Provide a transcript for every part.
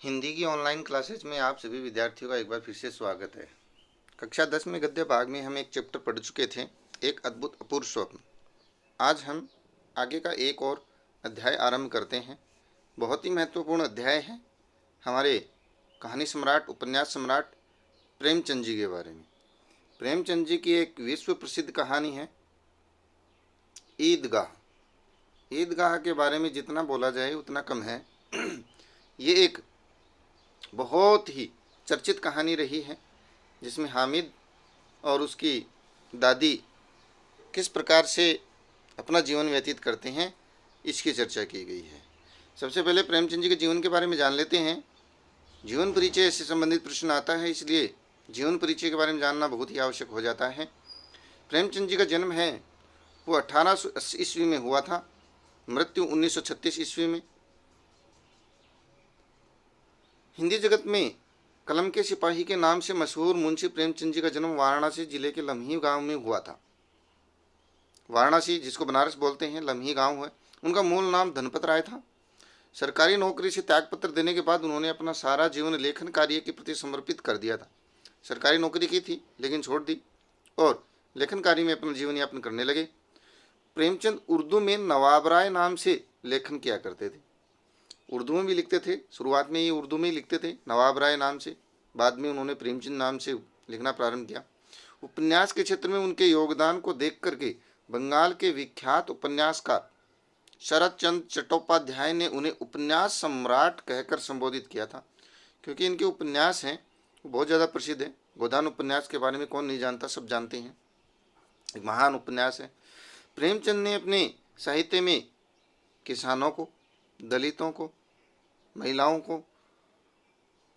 हिंदी की online classes में आप सभी विद्यार्थियों का एक बार फिर से स्वागत है। कक्षा 10 में गद्य भाग में हम एक चैप्टर पढ़ चुके थे, एक अद्भुत अपूर्व स्वप्न। आज हम आगे का एक और अध्याय आरंभ करते हैं। बहुत ही महत्वपूर्ण अध्याय है हमारे कहानी सम्राट, उपन्यास सम्राट प्रेमचंद जी के बारे में। प्रेमचंद जी की एक विश्व प्रसिद्ध कहानी है ईदगाह। ईदगाह के बारे में जितना बोला जाए उतना कम है। ये एक बहुत ही चर्चित कहानी रही है, जिसमें हामिद और उसकी दादी किस प्रकार से अपना जीवन व्यतीत करते हैं, इसकी चर्चा की गई है। सबसे पहले प्रेमचंद जी के जीवन के बारे में जान लेते हैं। जीवन परिचय से संबंधित प्रश्न आता है, इसलिए जीवन परिचय के बारे में जानना बहुत ही आवश्यक हो जाता है। प्रेमचंद जी का जन्म है वो 1880 ईस्वी में हुआ था, मृत्यु 1936 ईस्वी में। हिंदी जगत में कलम के सिपाही के नाम से मशहूर मुंशी प्रेमचंद जी का जन्म वाराणसी जिले के लम्ही गांव में हुआ था। वाराणसी, जिसको बनारस बोलते हैं, लम्ही गांव है। उनका मूल नाम धनपत राय था। सरकारी नौकरी से त्यागपत्र देने के बाद उन्होंने अपना सारा जीवन लेखन कार्य के प्रति समर्पित कर दिया था। सरकारी नौकरी की थी लेकिन छोड़ दी और लेखन कार्य में अपना जीवन यापन करने लगे। प्रेमचंद उर्दू में नवाब राय नाम से लेखन किया करते थे। उर्दू में भी लिखते थे, शुरुआत में ये उर्दू में ही लिखते थे नवाब राय नाम से। बाद में उन्होंने प्रेमचंद नाम से लिखना प्रारंभ किया। उपन्यास के क्षेत्र में उनके योगदान को देख करके बंगाल के विख्यात उपन्यासकार शरद चंद्र चट्टोपाध्याय ने उन्हें उपन्यास सम्राट कहकर संबोधित किया था, क्योंकि इनके उपन्यास हैं वो बहुत ज़्यादा प्रसिद्ध है। गोदान उपन्यास के बारे में कौन नहीं जानता, सब जानते हैं। एक महान उपन्यास है। प्रेमचंद ने अपने साहित्य में किसानों को, दलितों को, महिलाओं को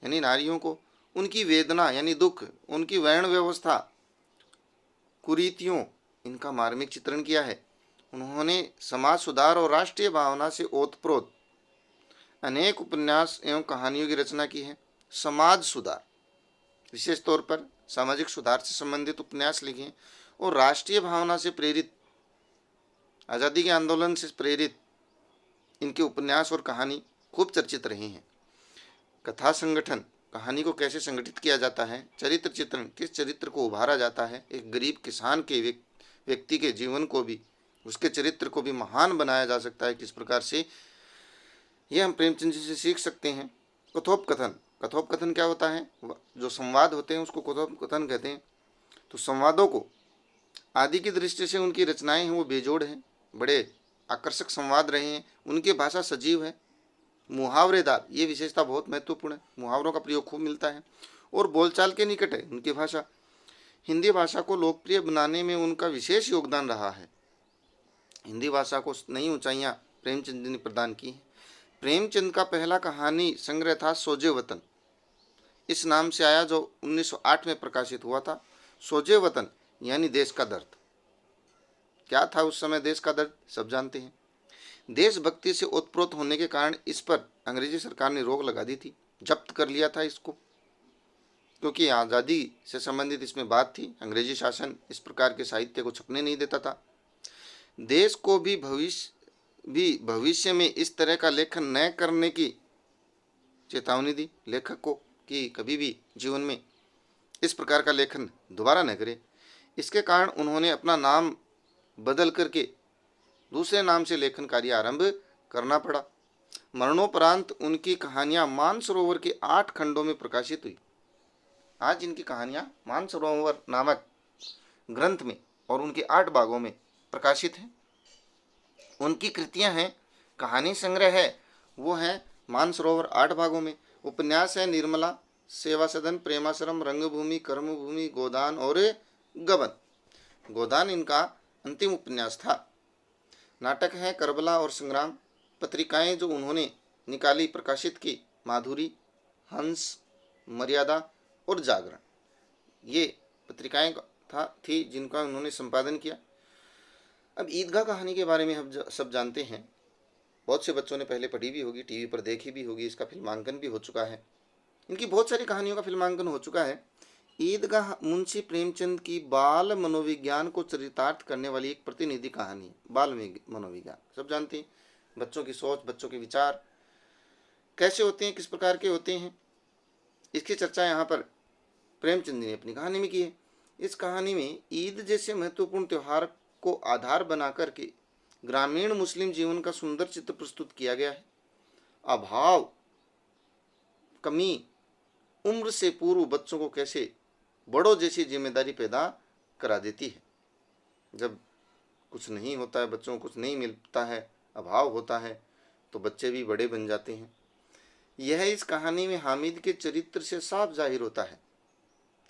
यानी नारियों को, उनकी वेदना यानी दुख, उनकी वर्ण व्यवस्था, कुरीतियों, इनका मार्मिक चित्रण किया है। उन्होंने समाज सुधार और राष्ट्रीय भावना से ओतप्रोत अनेक उपन्यास एवं कहानियों की रचना की है। समाज सुधार, विशेष तौर पर सामाजिक सुधार से संबंधित उपन्यास लिखे हैं और राष्ट्रीय भावना से प्रेरित, आज़ादी के आंदोलन से प्रेरित इनके उपन्यास और कहानी खूब चर्चित रहे हैं। कथा संगठन, कहानी को कैसे संगठित किया जाता है, चरित्र चित्रण, किस चरित्र को उभारा जाता है, एक गरीब किसान के व्यक्ति के जीवन को भी, उसके चरित्र को भी महान बनाया जा सकता है, किस प्रकार से, यह हम प्रेमचंद जी से सीख सकते हैं। कथोपकथन, कथोपकथन क्या होता है? जो संवाद होते हैं उसको कथोपकथन कहते हैं। तो संवादों को आदि की दृष्टि से उनकी रचनाएं हैं वो बेजोड़ हैं, बड़े आकर्षक संवाद रहे हैं। उनकी भाषा सजीव है, मुहावरेदार, ये विशेषता बहुत महत्वपूर्ण है। मुहावरों का प्रयोग खूब मिलता है और बोलचाल के निकट है उनकी भाषा। हिंदी भाषा को लोकप्रिय बनाने में उनका विशेष योगदान रहा है। हिंदी भाषा को नई ऊंचाइयां प्रेमचंद ने प्रदान की हैं। प्रेमचंद का पहला कहानी संग्रह था सोजे वतन, इस नाम से आया, जो 1908 में प्रकाशित हुआ था। सोजे वतन यानी देश का दर्द। क्या था उस समय देश का दर्द, सब जानते हैं। देशभक्ति से ओतप्रोत होने के कारण इस पर अंग्रेजी सरकार ने रोक लगा दी थी, जब्त कर लिया था इसको, क्योंकि आज़ादी से संबंधित इसमें बात थी। अंग्रेजी शासन इस प्रकार के साहित्य को छपने नहीं देता था। देश को भी भविष्य में इस तरह का लेखन न करने की चेतावनी दी लेखक को, कि कभी भी जीवन में इस प्रकार का लेखन दोबारा न करे। इसके कारण उन्होंने अपना नाम बदल करके दूसरे नाम से लेखन कार्य आरंभ करना पड़ा। मरणोपरांत उनकी कहानियां मानसरोवर के 8 खंडों में प्रकाशित हुई। आज इनकी कहानियां मानसरोवर नामक ग्रंथ में और उनके 8 भागों में प्रकाशित हैं। उनकी कृतियां हैं, कहानी संग्रह है वो है मानसरोवर 8 भागों में। उपन्यास है निर्मला, सेवा सदन, प्रेमाश्रम, रंगभूमि, कर्मभूमि, गोदान और गबन। गोदान इनका अंतिम उपन्यास था। नाटक है करबला और संग्राम। पत्रिकाएं जो उन्होंने निकाली, प्रकाशित की, माधुरी, हंस, मर्यादा और जागरण, ये पत्रिकाएं थी जिनका उन्होंने संपादन किया। अब ईदगाह कहानी के बारे में हम सब जानते हैं। बहुत से बच्चों ने पहले पढ़ी भी होगी, टीवी पर देखी भी होगी, इसका फिल्मांकन भी हो चुका है। इनकी बहुत सारी कहानियों का फिल्मांकन हो चुका है। ईदगाह मुंशी प्रेमचंद की बाल मनोविज्ञान को चरितार्थ करने वाली एक प्रतिनिधि कहानी है। बाल मनोविज्ञान सब जानते हैं, बच्चों की सोच, बच्चों के विचार, कैसे होते हैं, किस प्रकार के होते हैं, इसकी चर्चा यहाँ पर प्रेमचंद जी ने अपनी कहानी में की है। इस कहानी में ईद जैसे महत्वपूर्ण त्यौहार को आधार बना करके ग्रामीण मुस्लिम जीवन का सुंदर चित्र प्रस्तुत किया गया है। अभाव, कमी, उम्र से पूर्व बच्चों को कैसे बड़ों जैसी जिम्मेदारी पैदा करा देती है। जब कुछ नहीं होता है, बच्चों को कुछ नहीं मिलता है, अभाव होता है, तो बच्चे भी बड़े बन जाते हैं। यह इस कहानी में हामिद के चरित्र से साफ जाहिर होता है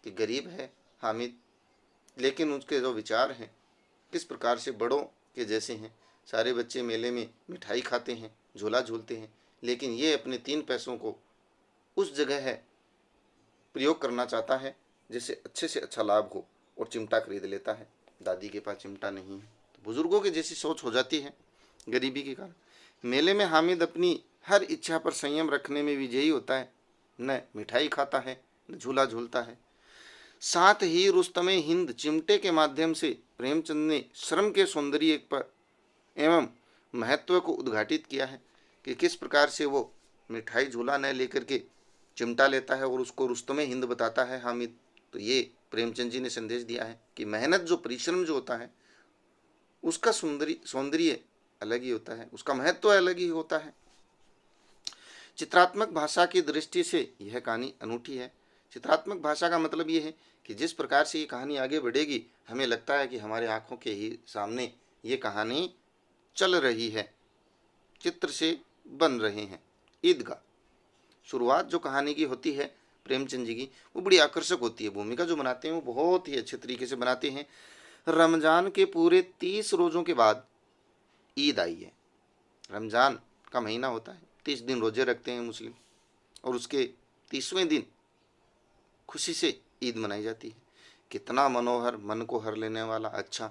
कि गरीब है हामिद, लेकिन उसके जो विचार हैं किस प्रकार से बड़ों के जैसे हैं। सारे बच्चे मेले में मिठाई खाते हैं, झूला झूलते हैं, लेकिन ये अपने 3 पैसों को उस जगह है प्रयोग करना चाहता है जिससे अच्छे से अच्छा लाभ हो, और चिमटा खरीद लेता है। दादी के पास चिमटा नहीं है, तो बुजुर्गों की जैसी सोच हो जाती है गरीबी के कारण। मेले में हामिद अपनी हर इच्छा पर संयम रखने में विजयी होता है, न मिठाई खाता है न झूला झूलता है। साथ ही रुस्तमे हिंद चिमटे के माध्यम से प्रेमचंद ने श्रम के सौंदर्य पर एवं महत्व को उद्घाटित किया है कि किस प्रकार से वो मिठाई झूला न लेकर के चिमटा लेता है और उसको रुस्तमे हिंद बताता है हामिद। तो ये प्रेमचंद जी ने संदेश दिया है कि मेहनत, जो परिश्रम जो होता है, उसका सौंदर्य अलग ही होता है, उसका महत्व अलग ही होता है। चित्रात्मक भाषा की दृष्टि से यह कहानी अनूठी है। चित्रात्मक भाषा का मतलब ये है कि जिस प्रकार से ये कहानी आगे बढ़ेगी, हमें लगता है कि हमारे आंखों के ही सामने ये कहानी चल रही है, चित्र से बन रहे हैं। ईदगाह, शुरुआत जो कहानी की होती है प्रेमचंद जी की, वो बड़ी आकर्षक होती है। भूमिका जो बनाते हैं वो बहुत ही अच्छे तरीके से बनाते हैं। रमज़ान के पूरे 30 रोज़ों के बाद ईद आई है। रमज़ान का महीना होता है, 30 दिन रोजे रखते हैं मुस्लिम, और उसके 30वें दिन खुशी से ईद मनाई जाती है। कितना मनोहर, मन को हर लेने वाला, अच्छा,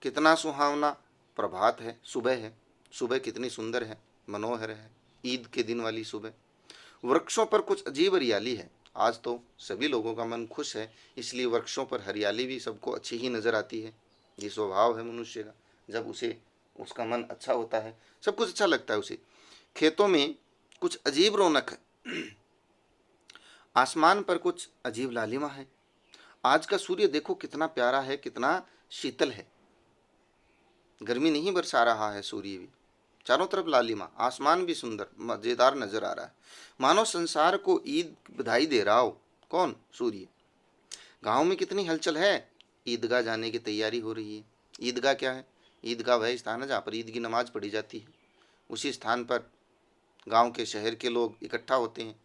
कितना सुहावना प्रभात है, सुबह है। सुबह कितनी सुंदर है, मनोहर है, ईद के दिन वाली सुबह। वृक्षों पर कुछ अजीब हरियाली है। आज तो सभी लोगों का मन खुश है, इसलिए वृक्षों पर हरियाली भी सबको अच्छी ही नज़र आती है। ये स्वभाव है मनुष्य का, जब उसे उसका मन अच्छा होता है, सब कुछ अच्छा लगता है उसे। खेतों में कुछ अजीब रौनक है, आसमान पर कुछ अजीब लालिमा है। आज का सूर्य देखो कितना प्यारा है, कितना शीतल है, गर्मी नहीं बरसा रहा है सूर्य भी। चारों तरफ लालिमा, आसमान भी सुंदर मज़ेदार नजर आ रहा है, मानो संसार को ईद बधाई दे रहा हो। कौन? सूर्य। गांव में कितनी हलचल है, ईदगाह जाने की तैयारी हो रही है। ईदगाह क्या है? ईदगाह वह स्थान है जहाँ पर ईद की नमाज पढ़ी जाती है। उसी स्थान पर गांव के, शहर के लोग इकट्ठा होते हैं,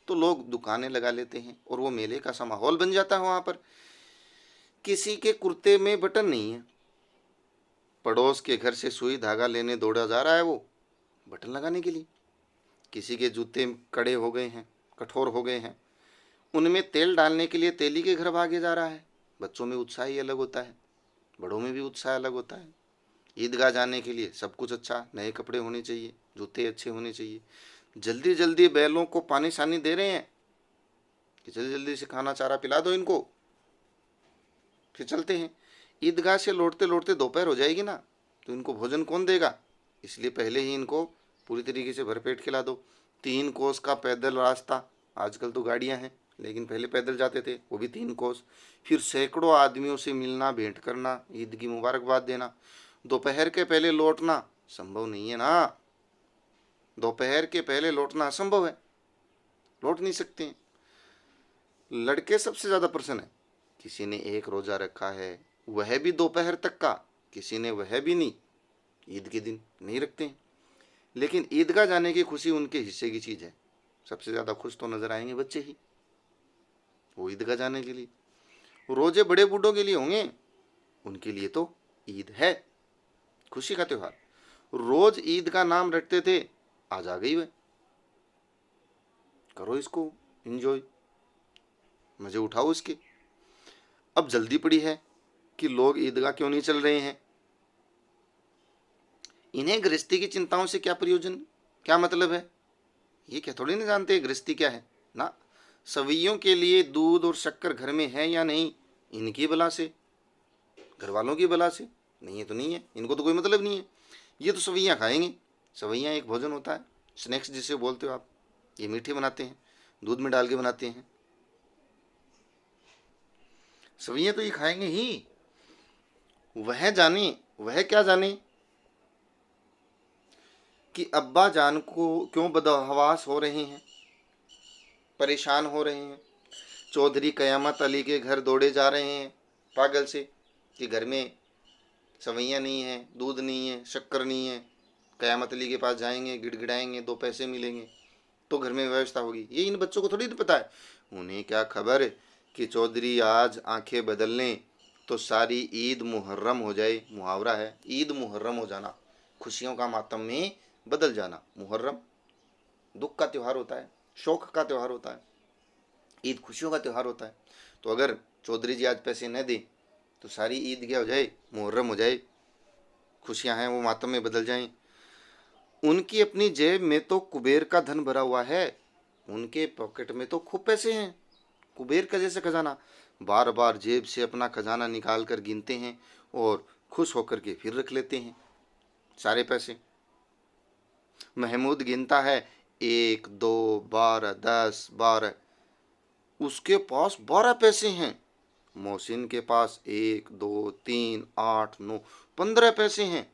तो लोग दुकानें लगा लेते हैं और वो मेले का सा माहौल बन जाता है। वहाँ पर किसी के कुर्ते में बटन नहीं है, पड़ोस के घर से सुई धागा लेने दौड़ा जा रहा है वो बटन लगाने के लिए। किसी के जूते कड़े हो गए हैं, कठोर हो गए हैं, उनमें तेल डालने के लिए तेली के घर भागे जा रहा है। बच्चों में उत्साह ही अलग होता है, बड़ों में भी उत्साह अलग होता है। ईदगाह जाने के लिए सब कुछ अच्छा, नए कपड़े होने चाहिए, जूते अच्छे होने चाहिए। जल्दी जल्दी बैलों को पानी सानी दे रहे हैं कि जल्दी जल्दी से खाना चारा पिला दो इनको, फिर चलते हैं। ईदगाह से लौटते लौटते दोपहर हो जाएगी ना, तो इनको भोजन कौन देगा, इसलिए पहले ही इनको पूरी तरीके से भरपेट खिला दो। 3 कोस का पैदल रास्ता, आजकल तो गाड़ियां हैं, लेकिन पहले पैदल जाते थे, वो भी 3 कोस। फिर सैकड़ों आदमियों से मिलना, भेंट करना, ईद की मुबारकबाद देना। दोपहर के पहले लौटना संभव नहीं है ना, दोपहर के पहले लौटना असंभव है, लौट नहीं सकते हैं। लड़के सबसे ज़्यादा प्रसन्न है, किसी ने 1 रोज़ा रखा है, वह भी दोपहर तक का, किसी ने वह भी नहीं, ईद के दिन नहीं रखते हैं। लेकिन ईदगाह जाने की खुशी उनके हिस्से की चीज़ है। सबसे ज़्यादा खुश तो नज़र आएंगे बच्चे ही, वो ईदगाह जाने के लिए। रोजे बड़े बूढ़ों के लिए होंगे, उनके लिए तो ईद है, खुशी का त्यौहार। रोज ईद का नाम रटते थे, आज आ गई वह, करो इसको एंजॉय, मजे उठाओ इसके। अब जल्दी पड़ी है कि लोग ईदगाह क्यों नहीं चल रहे हैं। इन्हें गृहस्थी की चिंताओं से क्या प्रयोजन, क्या मतलब है, ये क्या थोड़ी नहीं जानते गृहस्थी क्या है ना। सवैयों के लिए दूध और शक्कर घर में है या नहीं, इनकी बला से, घर वालों की बला से, नहीं है तो नहीं है, इनको तो कोई मतलब नहीं है। ये तो सवैयाँ खाएंगे, सवैयाँ एक भोजन होता है, स्नैक्स जिसे बोलते हो आप, ये मीठे बनाते हैं, दूध में डाल के बनाते हैं। सवैयां तो ये खाएंगे ही। वह जाने, वह क्या जाने कि अब्बा जान को क्यों बदहवास हो रहे हैं, परेशान हो रहे हैं। चौधरी कयामत अली के घर दौड़े जा रहे हैं पागल से कि घर में सवैयां नहीं है, दूध नहीं है, शक्कर नहीं है। कयामत अली के पास जाएंगे, गिड़गिड़ाएंगे, 2 पैसे मिलेंगे तो घर में व्यवस्था होगी। ये इन बच्चों को थोड़ी ना पता है। उन्हें क्या खबर कि चौधरी आज आंखें बदल लें तो सारी ईद मुहर्रम हो जाए। मुहावरा है, ईद मुहर्रम हो जाना, खुशियों का मातम में बदल जाना। मुहर्रम दुख का त्यौहार होता है, शोक का त्यौहार होता है, ईद खुशियों का त्यौहार होता है। तो अगर चौधरी जी आज पैसे न दें तो सारी ईद क्या हो जाए, मुहर्रम हो जाए, खुशियां हैं वो मातम में बदल जाएं। उनकी अपनी जेब में तो कुबेर का धन भरा हुआ है, उनके पॉकेट में तो खूब पैसे हैं, कुबेर का जैसे खजाना। बार बार जेब से अपना खजाना निकाल कर गिनते हैं और खुश होकर के फिर रख लेते हैं सारे पैसे। महमूद गिनता है 1 2 12 10 12, उसके पास 12 पैसे हैं। मोहसिन के पास 1 2 3 8 9 15 पैसे हैं।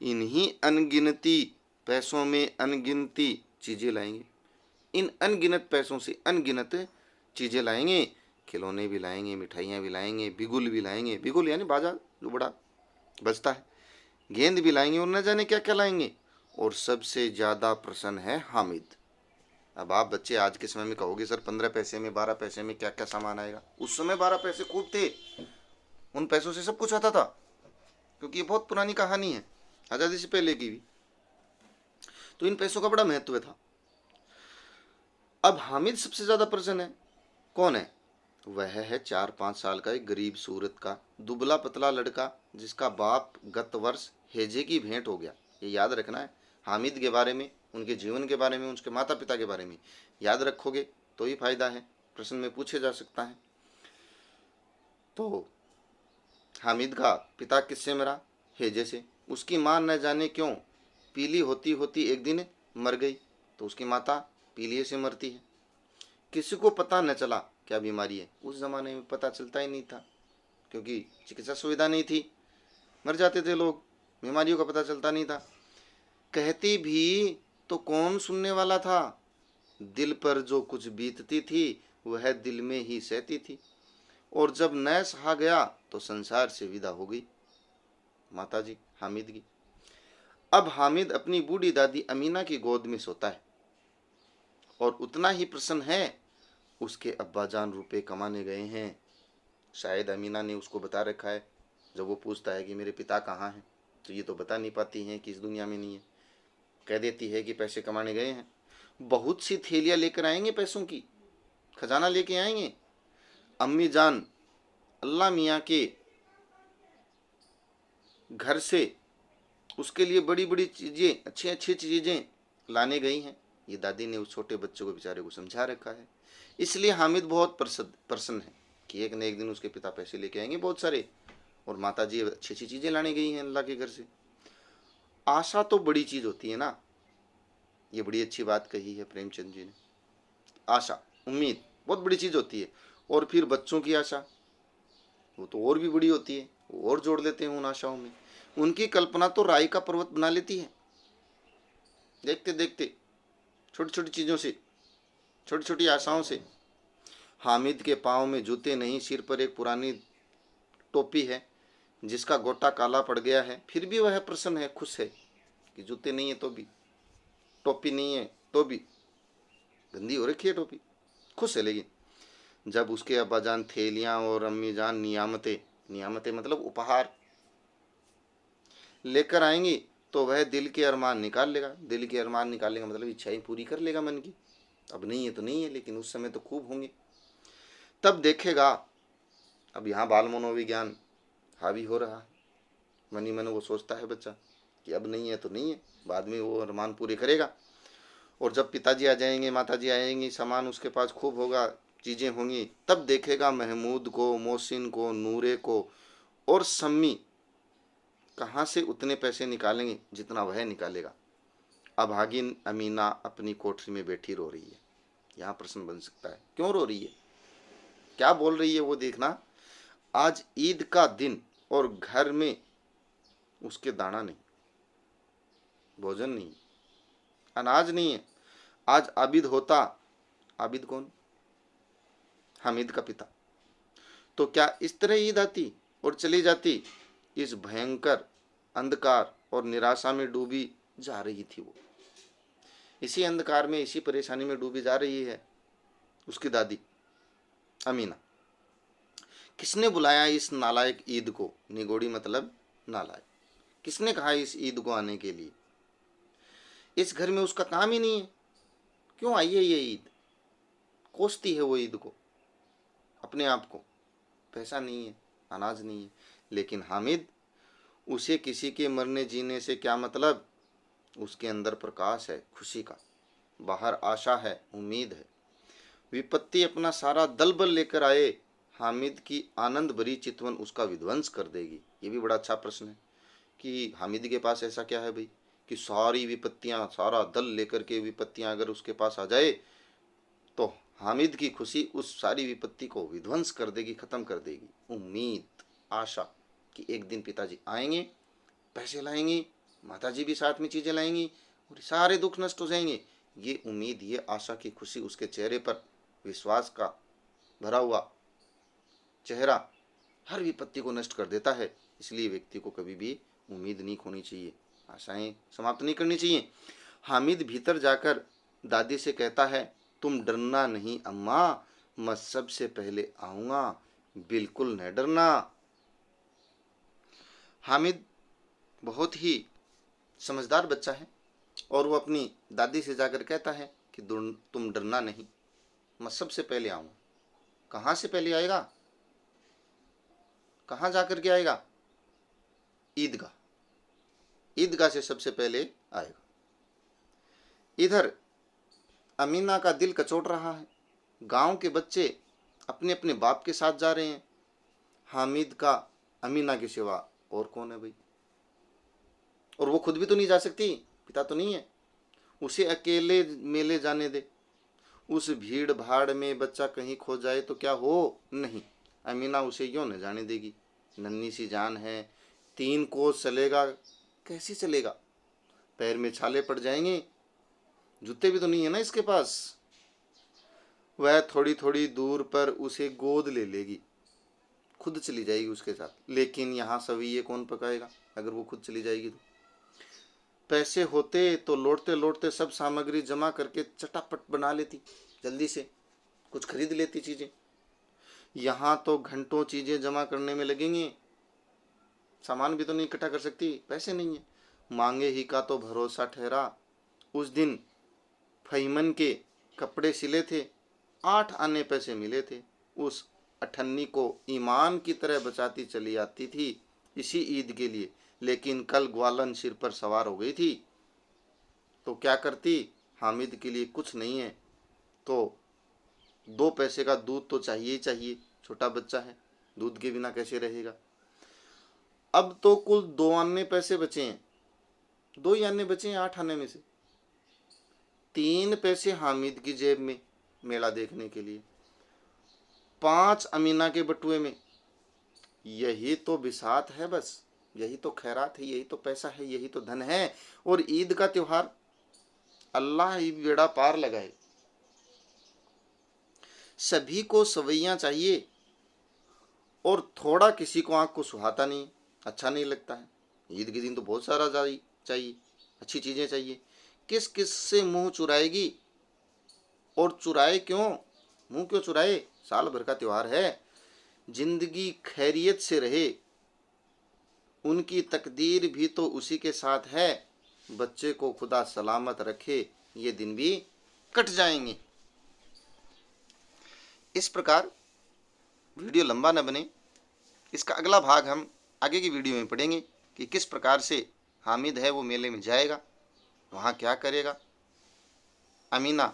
इन्हीं अनगिनती पैसों में अनगिनती चीज़ें लाएंगे, इन अनगिनत पैसों से अनगिनत चीज़ें लाएंगे। खिलौने भी लाएंगे, मिठाइयाँ भी लाएंगे, बिगुल भी लाएंगे, बिगुल यानी बाजा जो बड़ा बजता है, गेंद भी लाएंगे और न जाने क्या क्या लाएंगे। और सबसे ज़्यादा प्रसन्न है हामिद। अब आप बच्चे आज के समय में कहोगे सर 15 पैसे में 12 पैसे में क्या क्या सामान आएगा। उस समय 12 पैसे खूब थे, उन पैसों से सब कुछ आता था, क्योंकि ये बहुत पुरानी कहानी है, आज़ादी से पहले की भी। तो इन पैसों का बड़ा महत्व था। अब हामिद सबसे ज़्यादा प्रसन्न है। कौन है? वह है 4-5 साल का एक गरीब सूरत का दुबला पतला लड़का, जिसका बाप गत वर्ष हेजे की भेंट हो गया। ये याद रखना है, हामिद के बारे में, उनके जीवन के बारे में, उनके माता पिता के बारे में याद रखोगे तो ही फायदा है, प्रश्न में पूछे जा सकता है। तो हामिद का पिता किससे मरा? हेजे से। उसकी माँ न जाने क्यों पीली होती होती एक दिन मर गई, तो उसकी माता पीलिए से मरती है। किसी को पता न चला क्या बीमारी है, उस ज़माने में पता चलता ही नहीं था, क्योंकि चिकित्सा सुविधा नहीं थी, मर जाते थे लोग, बीमारियों का पता चलता नहीं था। कहती भी तो कौन सुनने वाला था, दिल पर जो कुछ बीतती थी वह दिल में ही सहती थी, और जब न सहा गया तो संसार से विदा हो गई माता जी हामिद की। अब हामिद अपनी बूढ़ी दादी अमीना की गोद में सोता है और उतना ही प्रसन्न है। उसके अब्बाजान रुपए कमाने गए हैं, शायद अमीना ने उसको बता रखा है। जब वो पूछता है कि मेरे पिता कहाँ हैं, तो ये तो बता नहीं पाती हैं कि इस दुनिया में नहीं है, कह देती है कि पैसे कमाने गए हैं। बहुत सी थैलियाँ लेकर आएंगे पैसों की, खजाना लेके आएंगे। अम्मी जान अल्लाह मियाँ के घर से उसके लिए बड़ी बड़ी चीज़ें, अच्छी अच्छी चीज़ें लाने गई हैं। ये दादी ने उस छोटे बच्चे को बेचारे को समझा रखा है। इसलिए हामिद बहुत प्रसन्न है कि एक न एक दिन उसके पिता पैसे लेके आएंगे बहुत सारे, और माता जी अच्छी अच्छी चीज़ें लाने गई हैं अल्लाह के घर से। आशा तो बड़ी चीज़ होती है ना, ये बड़ी अच्छी बात कही है प्रेमचंद जी ने। आशा, उम्मीद बहुत बड़ी चीज़ होती है। और फिर बच्चों की आशा, वो तो और भी बड़ी होती है, वो और जोड़ लेते हैं उन आशाओं में। उनकी कल्पना तो राई का पर्वत बना लेती है, देखते देखते छोटी छोटी चीज़ों से, छोटी छोटी आशाओं से। हामिद के पाँव में जूते नहीं, सिर पर एक पुरानी टोपी है जिसका गोटा काला पड़ गया है, फिर भी वह प्रसन्न है, खुश है कि जूते नहीं है तो भी, टोपी नहीं है तो भी, गंदी हो रखी है टोपी, खुश है। लेकिन जब उसके अब्बाजान थैलियाँ और अम्मी जान नियामतें, नियामतें मतलब उपहार लेकर आएंगी तो वह दिल के अरमान निकाल लेगा। दिल के अरमान निकालने का मतलब इच्छाएं पूरी कर लेगा मन की। अब नहीं है तो नहीं है, लेकिन उस समय तो खूब होंगे, तब देखेगा। अब यहाँ बाल मनोविज्ञान हावी हो रहा है, मन ही मन वो सोचता है बच्चा कि अब नहीं है तो नहीं है, बाद में वो अरमान पूरे करेगा। और जब पिताजी आ जाएंगे, माताजी आएंगी, सामान उसके पास खूब होगा, चीज़ें होंगी, तब देखेगा महमूद को, मोहसिन को, नूरे को और सम्मी कहाँ से उतने पैसे निकालेंगे जितना वह निकालेगा। अभागिन अमीना अपनी कोठरी में बैठी रो रही है। यहाँ प्रश्न बन सकता है, क्यों रो रही है, क्या बोल रही है वो देखना। आज ईद का दिन और घर में उसके दाना नहीं, भोजन नहीं, अनाज नहीं है। आज आबिद होता, आबिद कौन, हामिद का पिता, तो क्या इस तरह ईद आती और चली जाती। इस भयंकर अंधकार और निराशा में डूबी जा रही थी वो, इसी अंधकार में, इसी परेशानी में डूबी जा रही है उसकी दादी अमीना। किसने बुलाया इस नालायक ईद को, निगोड़ी मतलब नालायक, किसने कहा इस ईद को आने के लिए। इस घर में उसका काम ही नहीं है, क्यों आई है ये ईद, कोसती है वो ईद को, अपने आप को। पैसा नहीं है, अनाज नहीं है, लेकिन हामिद, उसे किसी के मरने जीने से क्या मतलब। उसके अंदर प्रकाश है खुशी का, बाहर आशा है, उम्मीद है। विपत्ति अपना सारा दल बल लेकर आए, हामिद की आनंद भरी चितवन उसका विध्वंस कर देगी। ये भी बड़ा अच्छा प्रश्न है कि हामिद के पास ऐसा क्या है भाई कि सारी विपत्तियां, सारा दल लेकर के विपत्तियां अगर उसके पास आ जाए तो हामिद की खुशी उस सारी विपत्ति को विध्वंस कर देगी, खत्म कर देगी। उम्मीद, आशा कि एक दिन पिताजी आएंगे, पैसे लाएंगे, माताजी भी साथ में चीजें लाएंगी और सारे दुख नष्ट हो जाएंगे। ये उम्मीद, ये आशा की खुशी उसके चेहरे पर, विश्वास का भरा हुआ चेहरा हर विपत्ति को नष्ट कर देता है। इसलिए व्यक्ति को कभी भी उम्मीद नहीं खोनी चाहिए, आशाएं समाप्त नहीं करनी चाहिए। हामिद भीतर जाकर दादी से कहता है, तुम डरना नहीं अम्मा, मैं सबसे पहले आऊंगा, बिल्कुल न डरना। हामिद बहुत ही समझदार बच्चा है और वो अपनी दादी से जाकर कहता है कि तुम डरना नहीं, मैं सबसे पहले आऊंगा। कहाँ से पहले आएगा, कहाँ जाकर के आएगा, ईदगाह, ईदगाह से सबसे पहले आएगा। इधर अमीना का दिल कचोट रहा है, गांव के बच्चे अपने अपने बाप के साथ जा रहे हैं। हामिद का अमीना के सिवा और कौन है भाई, और वो खुद भी तो नहीं जा सकती, पिता तो नहीं है, उसे अकेले मेले जाने दे। उस भीड़ भाड़ में बच्चा कहीं खो जाए तो क्या हो, नहीं, अमीना उसे क्यों न जाने देगी। नन्ही सी जान है, 3 कोस चलेगा, कैसे चलेगा, पैर में छाले पड़ जाएंगे, जूते भी तो नहीं है ना इसके पास। वह थोड़ी थोड़ी दूर पर उसे गोद ले लेगी, खुद चली जाएगी उसके साथ। लेकिन यहाँ सवैये कौन पकाएगा अगर वो खुद चली जाएगी तो। पैसे होते तो लौटते लौटते सब सामग्री जमा करके चटापट बना लेती, जल्दी से कुछ खरीद लेती चीजें। यहाँ तो घंटों चीजें जमा करने में लगेंगे, सामान भी तो नहीं इकट्ठा कर सकती, पैसे नहीं है। मांगे ही का तो भरोसा ठहरा। उस दिन फहीमन के कपड़े सिले थे, 8 आने पैसे मिले थे। उस अठन्नी को ईमान की तरह बचाती चली आती थी इसी ईद के लिए, लेकिन कल ग्वालन सिर पर सवार हो गई थी तो क्या करती। हामिद के लिए कुछ नहीं है तो 2 पैसे का दूध तो चाहिए ही चाहिए, छोटा बच्चा है, दूध के बिना कैसे रहेगा। अब तो कुल 2 आने पैसे बचे हैं, 2 ही आने बचे हैं 8 आने में से। 3 पैसे हामिद की जेब में मेला देखने के लिए, 5 अमीना के बटुए में। यही तो बिसात है, बस यही तो खैरात है, यही तो पैसा है, यही तो धन है। और ईद का त्योहार, अल्लाह ही बेड़ा पार लगाए। सभी को सवैयां चाहिए और थोड़ा किसी को आंख को सुहाता नहीं, अच्छा नहीं लगता है। ईद के दिन तो बहुत सारा चाहिए, अच्छी चीजें चाहिए। किस किस से मुंह चुराएगी, और चुराए क्यों, मुंह क्यों चुराए, साल भर का त्योहार है। जिंदगी खैरियत से रहे, उनकी तकदीर भी तो उसी के साथ है। बच्चे को खुदा सलामत रखे, ये दिन भी कट जाएंगे। इस प्रकार वीडियो लंबा न बने, इसका अगला भाग हम आगे की वीडियो में पढ़ेंगे कि किस प्रकार से हामिद है वो मेले में जाएगा, वहाँ क्या करेगा, अमीना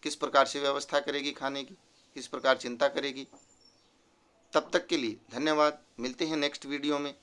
किस प्रकार से व्यवस्था करेगी खाने की, किस प्रकार चिंता करेगी। तब तक के लिए धन्यवाद, मिलते हैं नेक्स्ट वीडियो में।